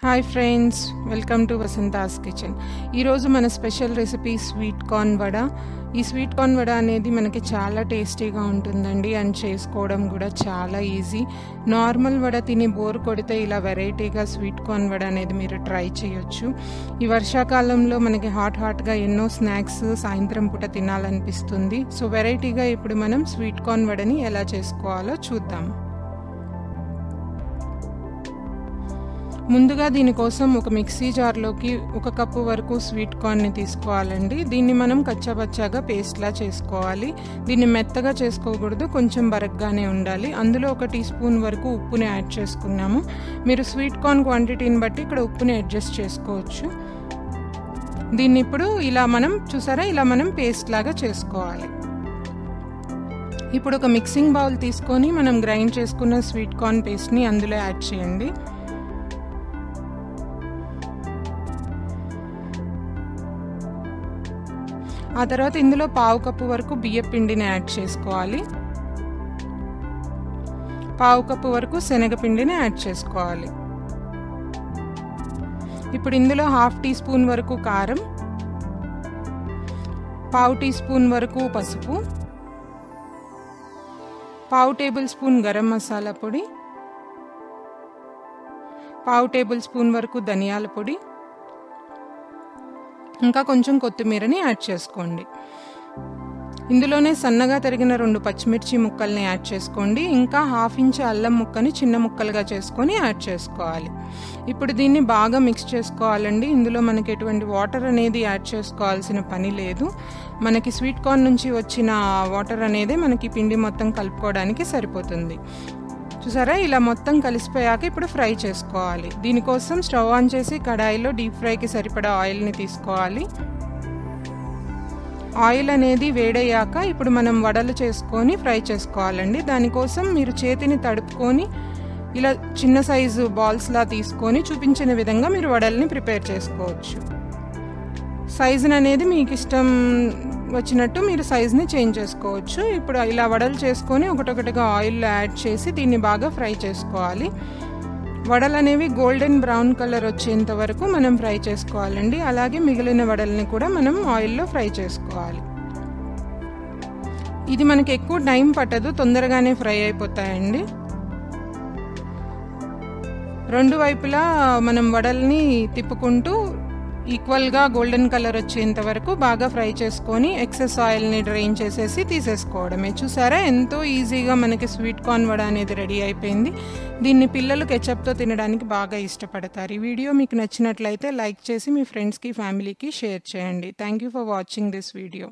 Hi friends, welcome to Vasantha's kitchen. ఈరోజు మన special recipe sweet corn vada. ఈ స్వీట్ కార్న్ వడ అనేది మనకి చాలా టేస్టీగా ఉంటుందండి అండ్ చేసుకోవడం కూడా చాలా ఈజీ. నార్మల్ వడ తిని బోర్ కొడితే ఇలా వెరైటీగా స్వీట్ కార్న్ వడ అనేది మీరు ట్రై చేయొచ్చు. ఈ వర్షాకాలంలో మనకి హాట్గా ఎన్నో స్నాక్స్ సాయంత్రం పూట తినాలనిపిస్తుంది. సో వెరైటీగా ఇప్పుడు మనం స్వీట్ కార్న్ వడని ఎలా చేసుకోవాలో చూద్దాం. ముందుగా దీనికోసం ఒక మిక్సీ జార్లోకి 1 కప్పు వరకు స్వీట్ కార్న్ని తీసుకోవాలండి. దీన్ని మనం కచ్చాపచ్చాగా పేస్ట్లా చేసుకోవాలి. దీన్ని మెత్తగా చేసుకోకూడదు, కొంచెం బరగ్గానే ఉండాలి. అందులో 1 టీ స్పూన్ వరకు ఉప్పుని యాడ్ చేసుకున్నాము. మీరు స్వీట్ కార్న్ క్వాంటిటీని బట్టి ఇక్కడ ఉప్పుని అడ్జస్ట్ చేసుకోవచ్చు. దీన్ని ఇప్పుడు ఇలా మనం పేస్ట్ లాగా చేసుకోవాలి. ఇప్పుడు ఒక మిక్సింగ్ బౌల్ తీసుకొని మనం గ్రైండ్ చేసుకున్న స్వీట్ కార్న్ పేస్ట్ని అందులో యాడ్ చేయండి. ఆ తర్వాత ఇందులో 1/2 కప్పు వరకు బియ్యం పిండిని యాడ్ చేసుకోవాలి. 1/2 కప్పు వరకు శనగపిండిని యాడ్ చేసుకోవాలి. ఇప్పుడు ఇందులో 1/2 టీ స్పూన్ వరకు కారం, 1/2 టీ స్పూన్ వరకు పసుపు, 1/2 టేబుల్ స్పూన్ గరం మసాలా పొడి, 1/2 టేబుల్ స్పూన్ వరకు ధనియాల పొడి, ఇంకా కొంచెం కొత్తిమీరని యాడ్ చేసుకోండి. ఇందులోనే సన్నగా తరిగిన 2 పచ్చిమిర్చి ముక్కల్ని యాడ్ చేసుకోండి. ఇంకా 1/2 ఇంచ్ అల్లం ముక్కని చిన్న ముక్కలుగా చేసుకొని యాడ్ చేసుకోవాలి. ఇప్పుడు దీన్ని బాగా మిక్స్ చేసుకోవాలండి. ఇందులో మనకి ఎటువంటి వాటర్ అనేది యాడ్ చేసుకోవాల్సిన పని లేదు. మనకి స్వీట్ కార్న్ నుంచి వచ్చిన వాటర్ అనేది మనకి పిండి మొత్తం కలుపుకోవడానికి సరిపోతుంది. చూసారా, ఇలా మొత్తం కలిసిపోయాక ఇప్పుడు ఫ్రై చేసుకోవాలి. దీనికోసం స్టవ్ ఆన్ చేసి కడాయిలో డీప్ ఫ్రైకి సరిపడా ఆయిల్ని తీసుకోవాలి. ఆయిల్ అనేది వేడయ్యాక ఇప్పుడు మనం వడలు చేసుకొని ఫ్రై చేసుకోవాలండి. దానికోసం మీరు చేతిని తడుపుకొని ఇలా చిన్న సైజు బాల్స్లా తీసుకొని చూపించిన విధంగా మీరు వడల్ని ప్రిపేర్ చేసుకోవచ్చు. సైజుని అనేది మీకు ఇష్టం వచ్చినట్టు మీరు సైజ్ని చేంజ్ చేసుకోవచ్చు. ఇప్పుడు ఇలా వడలు చేసుకొని ఒకటొకటిగా ఆయిల్లో యాడ్ చేసి దీన్ని బాగా ఫ్రై చేసుకోవాలి. వడలు అనేవి గోల్డెన్ బ్రౌన్ కలర్ వచ్చేంత వరకు మనం ఫ్రై చేసుకోవాలండి. అలాగే మిగిలిన వడల్ని కూడా మనం ఆయిల్లో ఫ్రై చేసుకోవాలి. ఇది మనకి ఎక్కువ టైం పట్టదు, తొందరగానే ఫ్రై అయిపోతాయండి. 2 వైపులా మనం వడల్ని తిప్పుకుంటూ ఈక్వల్గా గోల్డెన్ కలర్ వచ్చేంత వరకు బాగా ఫ్రై చేసుకొని ఎక్సెస్ ఆయిల్ని డ్రైన్ చేసేసి తీసేసుకోవడమే. చూసారా, ఎంతో ఈజీగా మనకి స్వీట్ కార్న్ వడ అనేది రెడీ అయిపోయింది. దీన్ని పిల్లలు కెచప్తో తినడానికి బాగా ఇష్టపడతారు. ఈ వీడియో మీకు నచ్చినట్లయితే లైక్ చేసి మీ ఫ్రెండ్స్కి, ఫ్యామిలీకి షేర్ చేయండి. Thank you for watching this video.